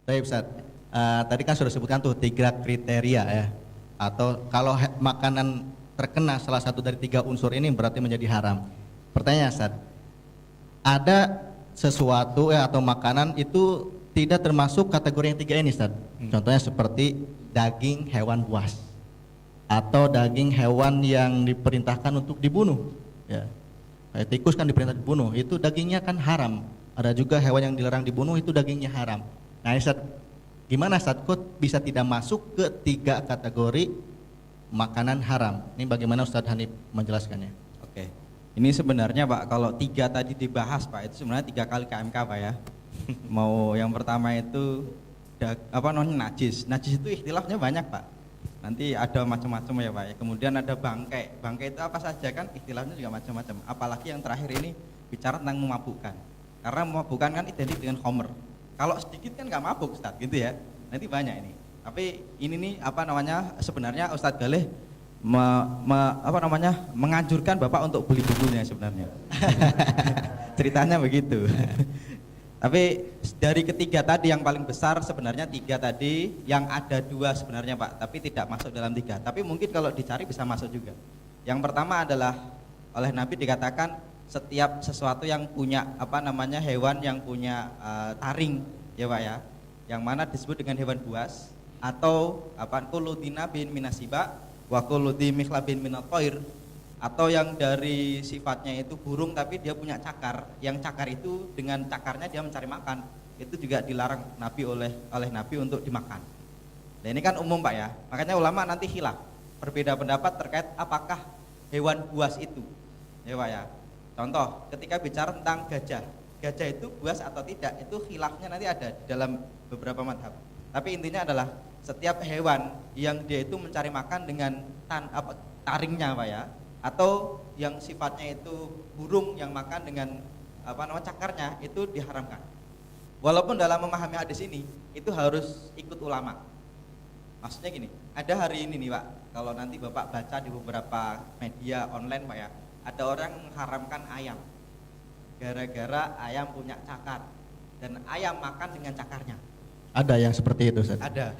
Baik Ustaz. Tadi kan sudah sebutkan tuh 3 kriteria ya. Atau kalau makanan terkena salah satu dari 3 unsur ini berarti menjadi haram. Pertanyaan Ustaz, ada sesuatu atau makanan itu tidak termasuk kategori yang 3 ini Ustaz. Contohnya seperti daging hewan buas atau daging hewan yang diperintahkan untuk dibunuh. Ya. Kayak tikus kan diperintah dibunuh, itu dagingnya kan haram. Ada juga hewan yang dilarang dibunuh, itu dagingnya haram. Nah Ustaz, gimana Ustaz kok bisa tidak masuk ke 3 kategori makanan haram? Ini bagaimana Ustaz Hanif menjelaskannya? Oke. Ini sebenarnya Pak, kalau 3 tadi dibahas Pak, itu sebenarnya 3 kali KMK Pak ya. Mau yang pertama itu najis. Najis itu ikhtilafnya banyak Pak. Nanti ada macam-macam ya Pak ya. Kemudian ada bangkai. Bangkai itu apa saja kan ikhtilafnya juga macam-macam. Apalagi yang terakhir ini bicara tentang memabukkan. Karena memabukkan kan identik dengan khamr. Kalau sedikit kan nggak mabuk Ustadz gitu ya. Nanti banyak ini. Tapi ini nih sebenarnya Ustadz Galih menganjurkan Bapak untuk beli bukunya sebenarnya. Ceritanya begitu. Tapi dari ketiga tadi yang paling besar sebenarnya 3 tadi, yang ada 2 sebenarnya Pak, tapi tidak masuk dalam 3. Tapi mungkin kalau dicari bisa masuk juga. Yang pertama adalah oleh Nabi dikatakan setiap sesuatu yang punya hewan yang punya taring ya Pak ya, yang mana disebut dengan hewan buas atau kullu dinabin minasiba wa kullu dimikhlabin minat toir, atau yang dari sifatnya itu burung tapi dia punya cakar, yang cakar itu dengan cakarnya dia mencari makan, itu juga dilarang Nabi oleh Nabi untuk dimakan. Nah ini kan umum Pak ya, makanya ulama nanti khilaf, berbeda pendapat terkait apakah hewan buas itu ya Pak ya. Contoh ketika bicara tentang gajah itu buas atau tidak, itu khilafnya nanti ada dalam beberapa madhab. Tapi intinya adalah setiap hewan yang dia itu mencari makan dengan taringnya Pak ya, atau yang sifatnya itu burung yang makan dengan cakarnya, itu diharamkan. Walaupun dalam memahami hadis ini itu harus ikut ulama. Maksudnya gini, ada hari ini nih Pak, kalau nanti Bapak baca di beberapa media online Pak ya, ada orang mengharamkan ayam gara-gara ayam punya cakar dan ayam makan dengan cakarnya. Ada yang seperti itu Ustaz? Ada.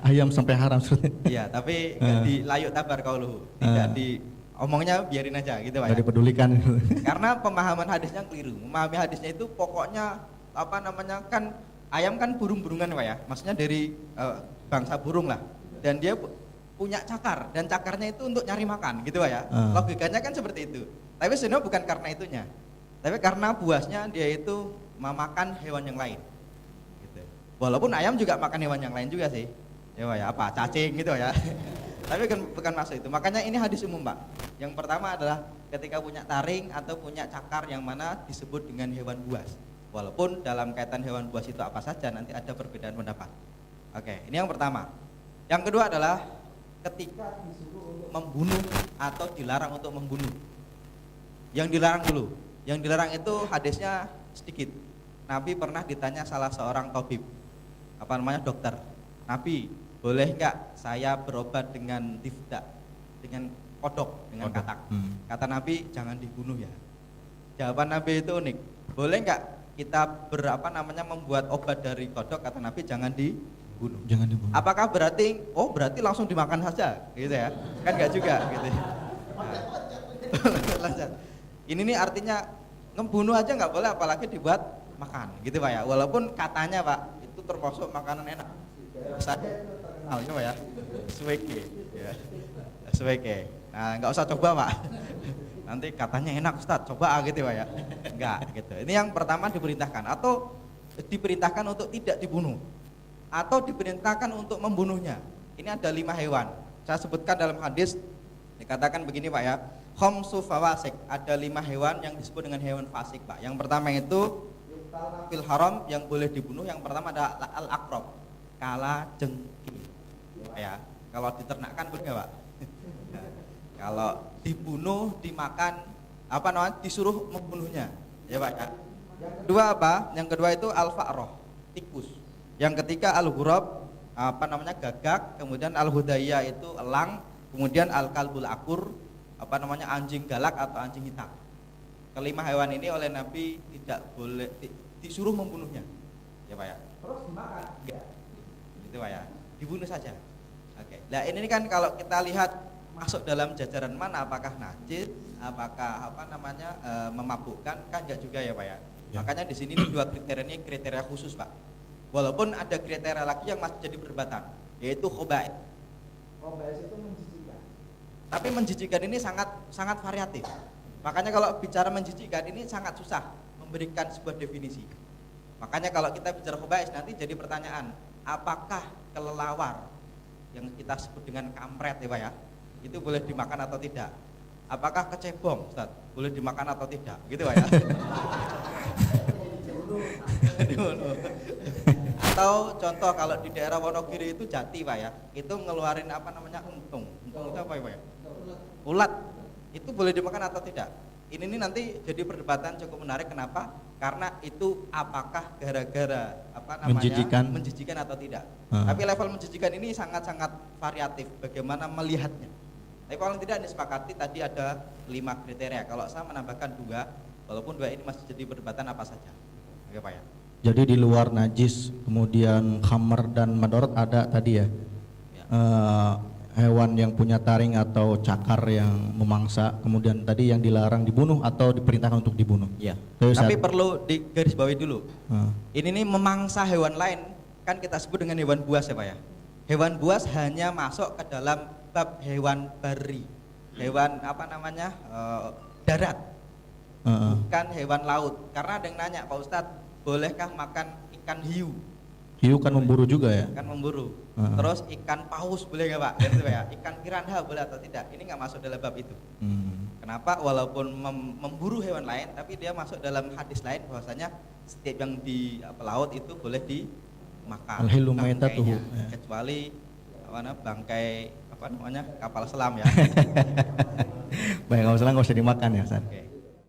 Ayam sampai haram Ustaz? Iya, tapi di layuk tabar qauluhu, tidak di omongnya biarin aja gitu Pak ya. Tidak dipedulikan. Karena pemahaman hadisnya keliru. Memahami hadisnya itu pokoknya kan ayam kan burung-burungan Pak ya. Maksudnya dari bangsa burung lah. Dan dia punya cakar, dan cakarnya itu untuk nyari makan gitu Pak ya. Logikanya kan seperti itu. Tapi sebenarnya bukan karena itunya. Tapi karena buasnya dia itu memakan hewan yang lain. Gitu. Walaupun ayam juga makan hewan yang lain juga sih. Ya Pak ya, cacing gitu ya. Tapi bukan masuk itu. Makanya ini hadis umum Pak. Yang pertama adalah ketika punya taring atau punya cakar yang mana disebut dengan hewan buas. Walaupun dalam kaitan hewan buas itu apa saja nanti ada perbedaan pendapat. Oke, ini yang pertama. Yang kedua adalah ketika disuruh untuk membunuh atau dilarang untuk membunuh. Yang dilarang dulu. Yang dilarang itu hadisnya sedikit. Nabi pernah ditanya salah seorang tabib, dokter. Nabi, boleh nggak saya berobat dengan tifda, dengan kodok, dengan katak? Kata Nabi, jangan dibunuh ya. Jawaban Nabi itu unik. Boleh nggak kita membuat obat dari kodok? Kata Nabi, jangan dibunuh. Jangan dibunuh. Apakah berarti langsung dimakan saja, gitu ya? Kan nggak juga, gitu. Nah, ini nih artinya ngebunuh aja nggak boleh, apalagi dibuat makan, gitu Pak ya. Walaupun katanya Pak itu termasuk makanan enak. Saya terkenalnya Pak ya, suweke, ya. Suweke. Nah nggak usah coba Pak. Nanti katanya enak Ustadz, coba gitu Pak ya. Enggak gitu. Ini yang pertama diperintahkan, atau diperintahkan untuk tidak dibunuh, atau diperintahkan untuk membunuhnya. Ini ada 5 hewan. Saya sebutkan dalam hadis dikatakan begini Pak ya. Khamsu fawasik, ada 5 hewan yang disebut dengan hewan fasik Pak. Yang pertama itu fil haram, yang boleh dibunuh. Yang pertama ada al-aqrab, kala jengking. Ya, kalau diternakkan boleh nggak Pak? Kalau dibunuh, dimakan, disuruh membunuhnya, ya Pak ya. Yang kedua apa? Yang kedua itu al-fa'roh, tikus. Yang ketiga al-ghurab, gagak. Kemudian al-hudayah itu elang. Kemudian al-kalbul akur, anjing galak atau anjing hitam. Kelima hewan ini oleh Nabi tidak boleh disuruh membunuhnya, ya Pak ya. Terus dibunuh saja. Oke. Nah ini kan kalau kita lihat masuk dalam jajaran mana, apakah najis, apakah memabukkan, kan enggak juga ya Pak ya. Makanya di sini dua kriteria ini kriteria khusus Pak. Walaupun ada kriteria lagi yang masih jadi perdebatan, yaitu khobais. Khobais itu menjijikkan. Tapi menjijikkan ini sangat variatif. Makanya kalau bicara menjijikkan ini sangat susah memberikan sebuah definisi. Makanya kalau kita bicara khobais nanti jadi pertanyaan, apakah kelelawar yang kita sebut dengan kampret ya Pak ya, itu boleh dimakan atau tidak? Apakah kecebong Ustaz, boleh dimakan atau tidak? Gitu Pak ya. Atau contoh kalau di daerah Wonogiri itu jati Pak ya, itu ngeluarin untung itu apa ya Pak ya? Ulat, itu boleh dimakan atau tidak? Ini nanti jadi perdebatan cukup menarik. Kenapa? Karena itu apakah gara-gara menjijikan atau tidak. Tapi level menjijikan ini sangat-sangat variatif bagaimana melihatnya. Tapi paling tidak disepakati tadi ada 5 kriteria. Kalau saya menambahkan 2, walaupun 2 ini masih jadi perdebatan apa saja. Oke Pak ya. Jadi di luar najis, kemudian khamar dan madorot ada tadi ya. Hewan yang punya taring atau cakar yang memangsa, kemudian tadi yang dilarang dibunuh atau diperintahkan untuk dibunuh. Iya. Tapi perlu digarisbawahi dulu. Ini nih memangsa hewan lain kan kita sebut dengan hewan buas ya Pak ya. Hewan buas hanya masuk ke dalam bab hewan bari, hewan darat, bukan hewan laut. Karena ada yang nanya, Pak Ustadz, bolehkah makan ikan hiu? Hiu kan memburu juga ya? Kan memburu. Terus ikan paus boleh nggak Pak? Gitu ya. Ikan piranha boleh atau tidak? Ini nggak masuk dalam bab itu. Kenapa? Walaupun memburu hewan lain, tapi dia masuk dalam hadis lain bahwasanya setiap yang di laut itu boleh dimakan. Al-hilu maitatuhu. Kecuali bangkai kapal selam ya. Baik, kapal selam nggak usah dimakan ya Ustaz. Okay.